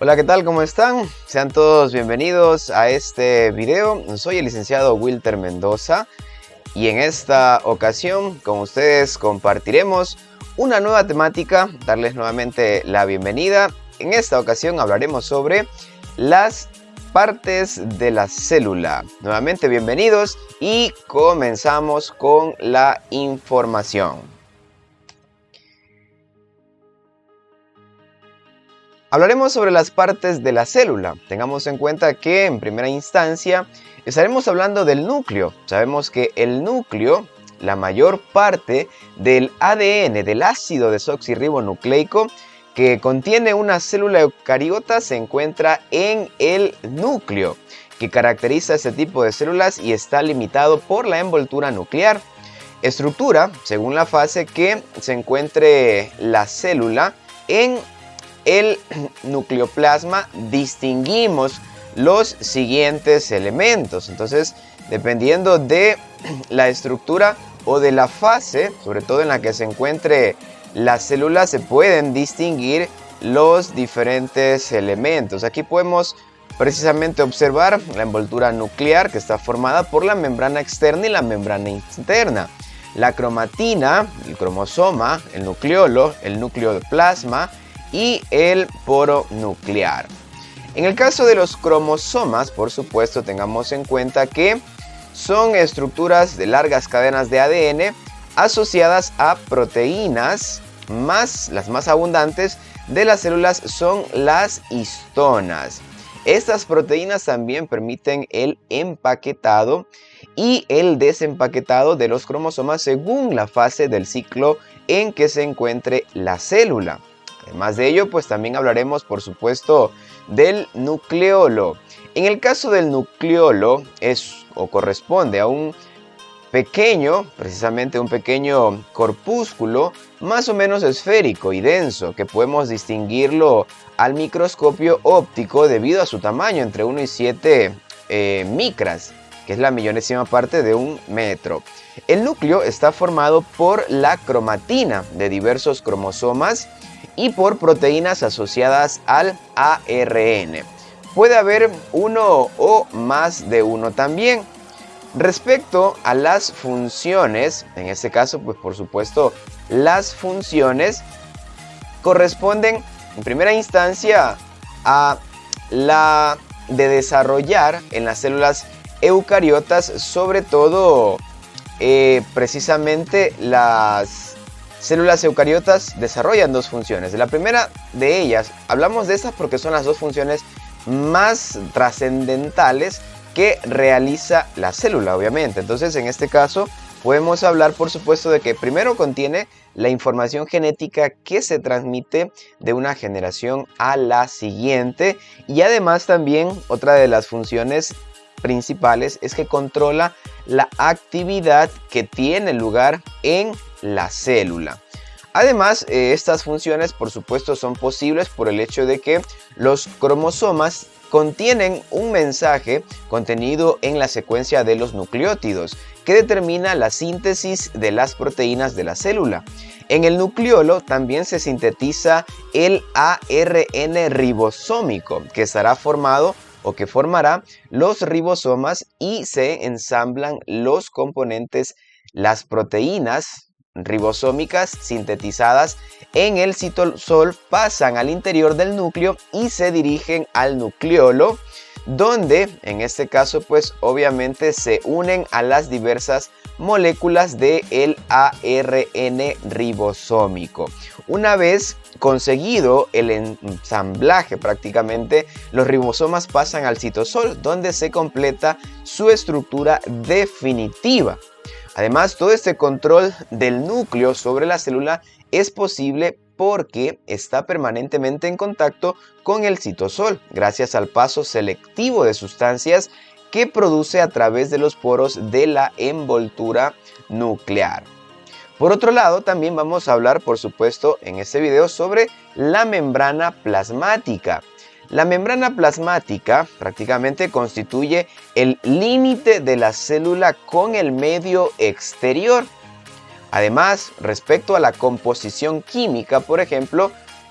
Hola, ¿qué tal? ¿Cómo están? Sean todos bienvenidos a este video. Soy el licenciado Wilter Mendoza y en esta ocasión con ustedes compartiremos una nueva temática, darles nuevamente la bienvenida. En esta ocasión hablaremos sobre las partes de la célula. Nuevamente bienvenidos y comenzamos con la información. Hablaremos sobre las partes de la célula. Tengamos en cuenta que en primera instancia estaremos hablando del núcleo. Sabemos que el núcleo, la mayor parte del ADN, del ácido desoxirribonucleico que contiene una célula eucariota, se encuentra en el núcleo, que caracteriza este tipo de células y está limitado por la envoltura nuclear. Estructura, según la fase que se encuentre la célula en el nucleoplasma, distinguimos los siguientes elementos. Entonces, dependiendo de la estructura o de la fase, sobre todo en la que se encuentre la célula, se pueden distinguir los diferentes elementos. Aquí podemos precisamente observar la envoltura nuclear, que está formada por la membrana externa y la membrana interna. La cromatina, el cromosoma, el nucleolo, el núcleo de plasma y el poro nuclear. En el caso de los cromosomas, por supuesto, tengamos en cuenta que son estructuras de largas cadenas de ADN asociadas a proteínas, las más abundantes de las células son las histonas. Estas proteínas también permiten el empaquetado y el desempaquetado de los cromosomas según la fase del ciclo en que se encuentre la célula. Además de ello, pues también hablaremos, por supuesto, del nucleolo. En el caso del nucleolo corresponde a un pequeño, precisamente un pequeño corpúsculo más o menos esférico y denso, que podemos distinguirlo al microscopio óptico debido a su tamaño, entre 1 y 7 micras, que es la millonésima parte de un metro. El núcleo está formado por la cromatina de diversos cromosomas y por proteínas asociadas al ARN. Puede haber uno o más de uno también. Respecto a las funciones, en este caso, pues por supuesto, las funciones corresponden en primera instancia a la de desarrollar en las células eucariotas, sobre todo precisamente las células eucariotas desarrollan dos funciones. La primera de ellas, hablamos de estas porque son las dos funciones más trascendentales que realiza la célula, obviamente. Entonces, en este caso, podemos hablar, por supuesto, de que primero contiene la información genética que se transmite de una generación a la siguiente. Y además también, otra de las funciones principales es que controla la actividad que tiene lugar en la célula. Además, estas funciones, por supuesto, son posibles por el hecho de que los cromosomas contienen un mensaje contenido en la secuencia de los nucleótidos que determina la síntesis de las proteínas de la célula. En el nucleolo también se sintetiza el ARN ribosómico, que estará formado o que formará los ribosomas, y se ensamblan los componentes, las proteínas ribosómicas sintetizadas en el citosol, pasan al interior del núcleo y se dirigen al nucleolo, donde en este caso pues obviamente se unen a las diversas moléculas del ARN ribosómico. Una vez conseguido el ensamblaje, prácticamente los ribosomas pasan al citosol, donde se completa su estructura definitiva. Además, todo este control del núcleo sobre la célula es posible porque está permanentemente en contacto con el citosol, gracias al paso selectivo de sustancias que produce a través de los poros de la envoltura nuclear. Por otro lado, también vamos a hablar, por supuesto, en este video sobre la membrana plasmática. La membrana plasmática prácticamente constituye el límite de la célula con el medio exterior. Además, respecto a la composición química, por ejemplo,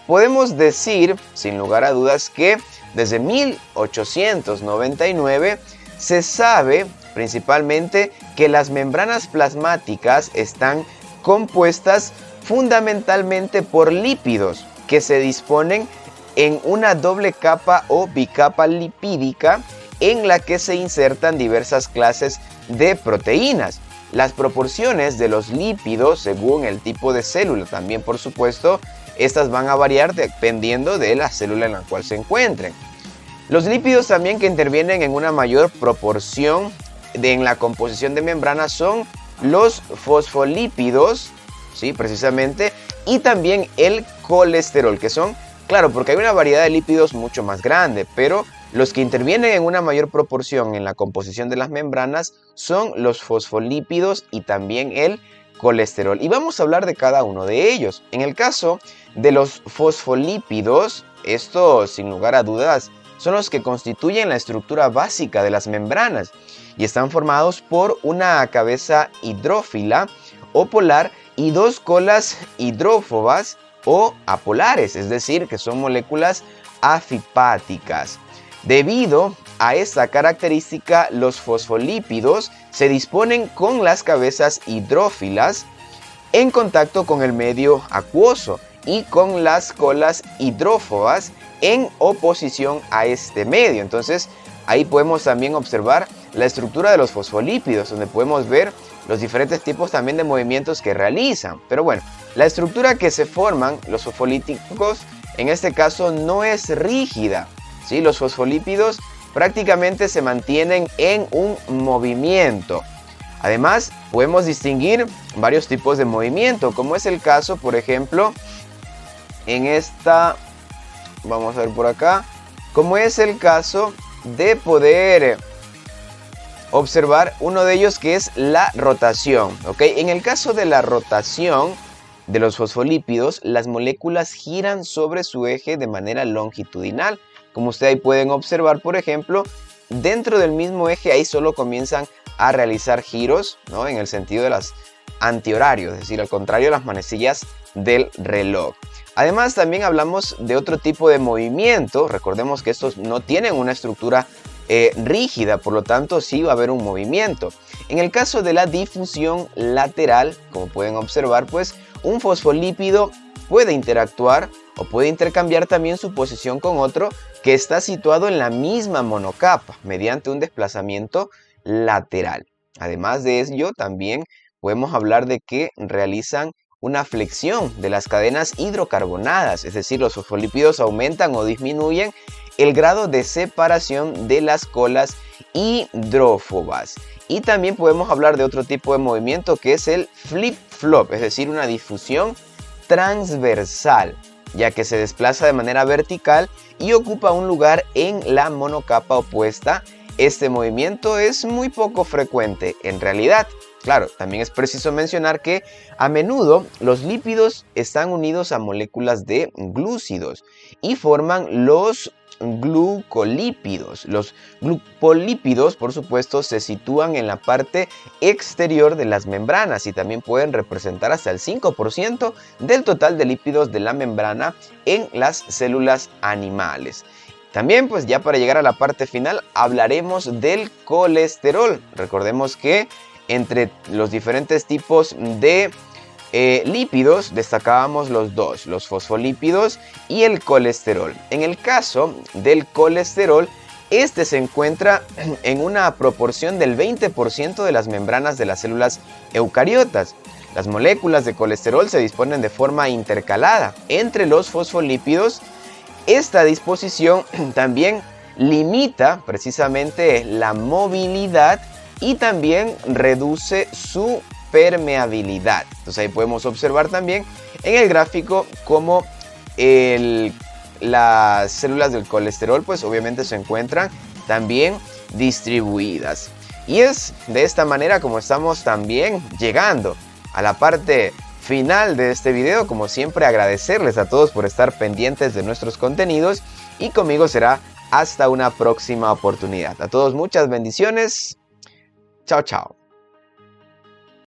podemos decir, sin lugar a dudas, que desde 1899 se sabe principalmente que las membranas plasmáticas están compuestas fundamentalmente por lípidos que se disponen en una doble capa o bicapa lipídica en la que se insertan diversas clases de proteínas. Las proporciones de los lípidos según el tipo de célula también, por supuesto, estas van a variar dependiendo de la célula en la cual se encuentren. Los lípidos también que intervienen en una mayor proporción en la composición de membranas son los fosfolípidos, ¿sí? Precisamente, y también el colesterol, que son, claro, porque hay una variedad de lípidos mucho más grande, pero los que intervienen en una mayor proporción en la composición de las membranas son los fosfolípidos y también el colesterol. Y vamos a hablar de cada uno de ellos. En el caso de los fosfolípidos, estos sin lugar a dudas son los que constituyen la estructura básica de las membranas y están formados por una cabeza hidrófila o polar y dos colas hidrófobas o apolares, es decir, que son moléculas afipáticas. Debido a esta característica, los fosfolípidos se disponen con las cabezas hidrófilas en contacto con el medio acuoso y con las colas hidrófobas en oposición a este medio. Entonces, ahí podemos también observar la estructura de los fosfolípidos, donde podemos ver los diferentes tipos también de movimientos que realizan. Pero bueno, la estructura que se forman los fosfolípicos en este caso no es rígida, ¿sí? Los fosfolípidos prácticamente se mantienen en un movimiento. Además, podemos distinguir varios tipos de movimiento, como es el caso, por ejemplo, en esta, vamos a ver por acá, como es el caso de poder observar uno de ellos que es la rotación, ¿ok? En el caso de la rotación de los fosfolípidos, las moléculas giran sobre su eje de manera longitudinal. Como ustedes ahí pueden observar, por ejemplo, dentro del mismo eje ahí solo comienzan a realizar giros, ¿no? En el sentido de las antihorarios, es decir, al contrario de las manecillas del reloj. Además, también hablamos de otro tipo de movimiento. Recordemos que estos no tienen una estructura rígida, por lo tanto sí va a haber un movimiento. En el caso de la difusión lateral, como pueden observar, pues un fosfolípido puede interactuar o puede intercambiar también su posición con otro que está situado en la misma monocapa mediante un desplazamiento lateral. Además de ello, también podemos hablar de que realizan una flexión de las cadenas hidrocarbonadas, es decir, los fosfolípidos aumentan o disminuyen el grado de separación de las colas hidrófobas. Y también podemos hablar de otro tipo de movimiento que es el flip-flop, es decir, una difusión transversal, ya que se desplaza de manera vertical y ocupa un lugar en la monocapa opuesta. Este movimiento es muy poco frecuente en realidad. Claro, también es preciso mencionar que a menudo los lípidos están unidos a moléculas de glúcidos y forman los glucolípidos. Los glucolípidos, por supuesto, se sitúan en la parte exterior de las membranas y también pueden representar hasta el 5% del total de lípidos de la membrana en las células animales. También, pues ya para llegar a la parte final, hablaremos del colesterol. Recordemos que entre los diferentes tipos de lípidos destacábamos los dos, los fosfolípidos y el colesterol. En el caso del colesterol, este se encuentra en una proporción del 20% de las membranas de las células eucariotas. Las moléculas de colesterol se disponen de forma intercalada entre los fosfolípidos. Esta disposición también limita precisamente la movilidad y también reduce su permeabilidad. Entonces ahí podemos observar también en el gráfico cómo las células del colesterol pues obviamente se encuentran también distribuidas. Y es de esta manera como estamos también llegando a la parte final de este video. Como siempre, agradecerles a todos por estar pendientes de nuestros contenidos y conmigo será hasta una próxima oportunidad. A todos muchas bendiciones. Chao, chao.